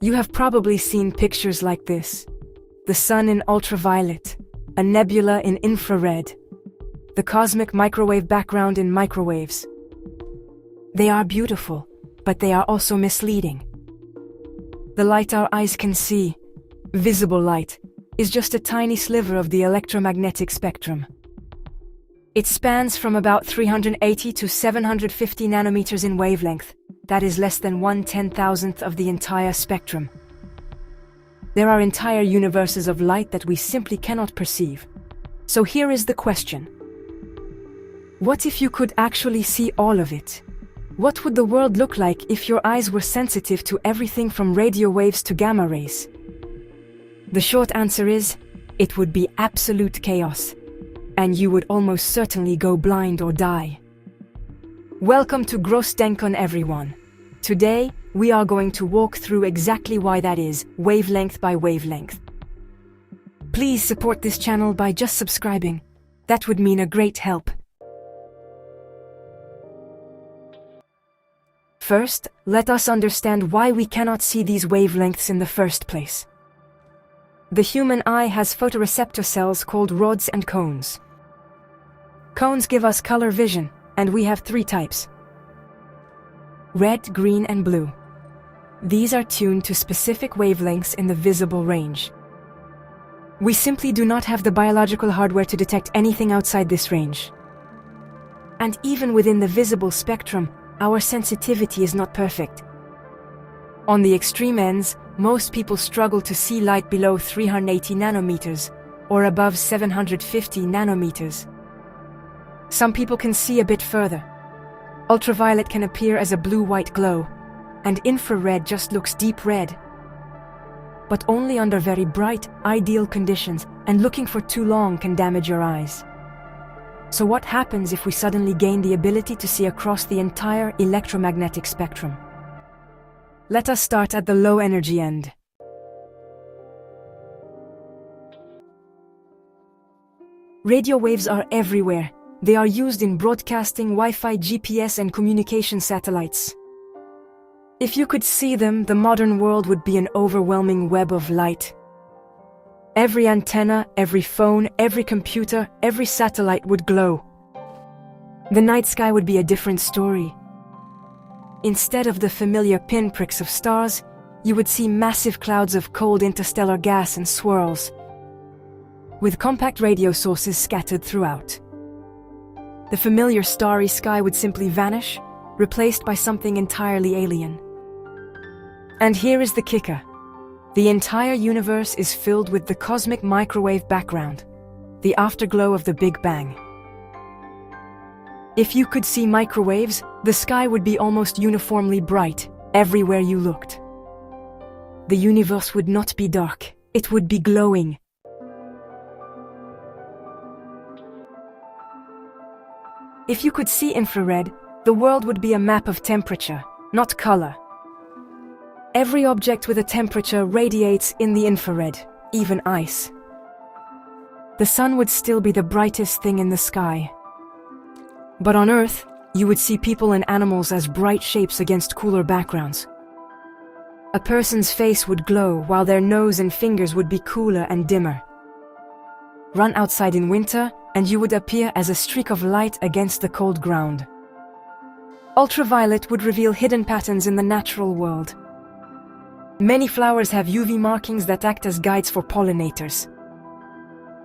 You have probably seen pictures like this. The sun in ultraviolet, a nebula in infrared, the cosmic microwave background in microwaves. They are beautiful, but they are also misleading. The light our eyes can see, visible light, is just a tiny sliver of the electromagnetic spectrum. It spans from about 380 to 750 nanometers in wavelength. That is less than 1/10,000th of the entire spectrum. There are entire universes of light that we simply cannot perceive. So here is the question. What if you could actually see all of it? What would the world look like if your eyes were sensitive to everything from radio waves to gamma rays? The short answer is, it would be absolute chaos, and you would almost certainly go blind or die. Welcome to Großdenken, everyone. Today, we are going to walk through exactly why that is, wavelength by wavelength. Please support this channel by just subscribing. That would mean a great help. First, let us understand why we cannot see these wavelengths in the first place. The human eye has photoreceptor cells called rods and cones. Cones give us color vision, and we have three types: red, green, and blue. These are tuned to specific wavelengths in the visible range. We simply do not have the biological hardware to detect anything outside this range. And even within the visible spectrum, our sensitivity is not perfect. On the extreme ends, most people struggle to see light below 380 nanometers, or above 750 nanometers. Some people can see a bit further. Ultraviolet can appear as a blue-white glow, and infrared just looks deep red. But only under very bright, ideal conditions, and looking for too long can damage your eyes. So what happens if we suddenly gain the ability to see across the entire electromagnetic spectrum? Let us start at the low energy end. Radio waves are everywhere. They are used in broadcasting, Wi-Fi, GPS, and communication satellites. If you could see them, the modern world would be an overwhelming web of light. Every antenna, every phone, every computer, every satellite would glow. The night sky would be a different story. Instead of the familiar pinpricks of stars, you would see massive clouds of cold interstellar gas and swirls, with compact radio sources scattered throughout. The familiar starry sky would simply vanish, replaced by something entirely alien. And here is the kicker. The entire universe is filled with the cosmic microwave background, the afterglow of the Big Bang. If you could see microwaves, the sky would be almost uniformly bright, everywhere you looked. The universe would not be dark, it would be glowing. If you could see infrared, the world would be a map of temperature, not color. Every object with a temperature radiates in the infrared, even ice. The sun would still be the brightest thing in the sky. But on Earth, you would see people and animals as bright shapes against cooler backgrounds. A person's face would glow while their nose and fingers would be cooler and dimmer. Run outside in winter, and you would appear as a streak of light against the cold ground. Ultraviolet would reveal hidden patterns in the natural world. Many flowers have UV markings that act as guides for pollinators.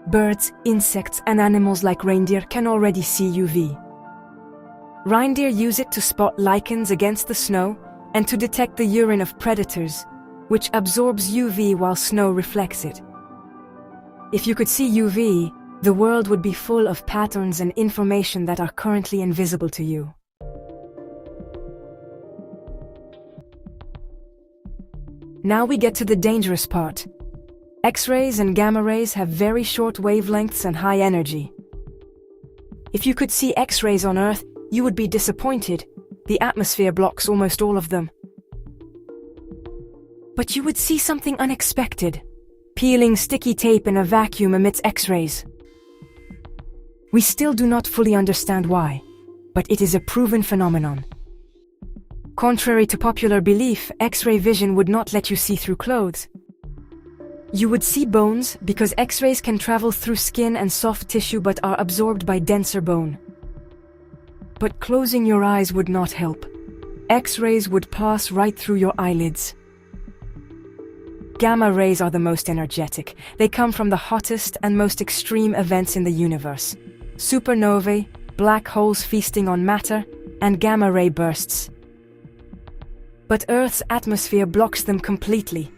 Birds, insects, and animals like reindeer can already see UV. Reindeer use it to spot lichens against the snow and to detect the urine of predators, which absorbs UV while snow reflects it. If you could see UV, the world would be full of patterns and information that are currently invisible to you. Now we get to the dangerous part. X-rays and gamma rays have very short wavelengths and high energy. If you could see X-rays on Earth, you would be disappointed. The atmosphere blocks almost all of them. But you would see something unexpected. Peeling sticky tape in a vacuum emits X-rays. We still do not fully understand why, but it is a proven phenomenon. Contrary to popular belief, X-ray vision would not let you see through clothes. You would see bones because X-rays can travel through skin and soft tissue but are absorbed by denser bone. But closing your eyes would not help. X-rays would pass right through your eyelids. Gamma rays are the most energetic. They come from the hottest and most extreme events in the universe. Supernovae, black holes feasting on matter, and gamma ray bursts. But Earth's atmosphere blocks them completely.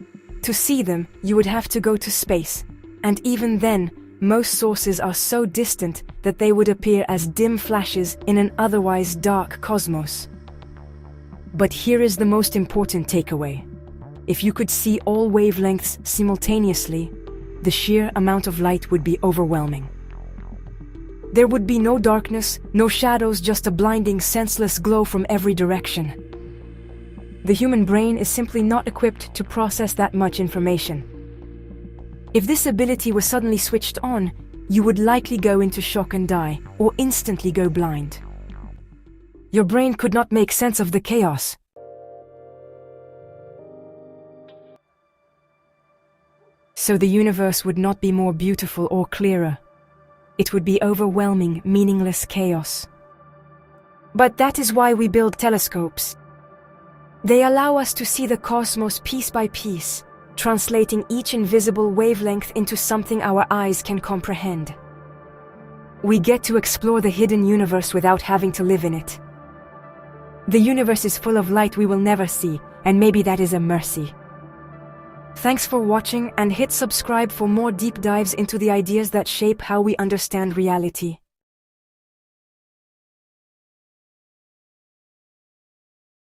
To see them, you would have to go to space. And even then, most sources are so distant that they would appear as dim flashes in an otherwise dark cosmos. But here is the most important takeaway. If you could see all wavelengths simultaneously, the sheer amount of light would be overwhelming. There would be no darkness, no shadows, just a blinding, senseless glow from every direction. The human brain is simply not equipped to process that much information. If this ability was suddenly switched on, you would likely go into shock and die, or instantly go blind. Your brain could not make sense of the chaos. So the universe would not be more beautiful or clearer. It would be overwhelming, meaningless chaos. But that is why we build telescopes. They allow us to see the cosmos piece by piece, translating each invisible wavelength into something our eyes can comprehend. We get to explore the hidden universe without having to live in it. The universe is full of light we will never see, and maybe that is a mercy. Thanks for watching, and hit subscribe for more deep dives into the ideas that shape how we understand reality.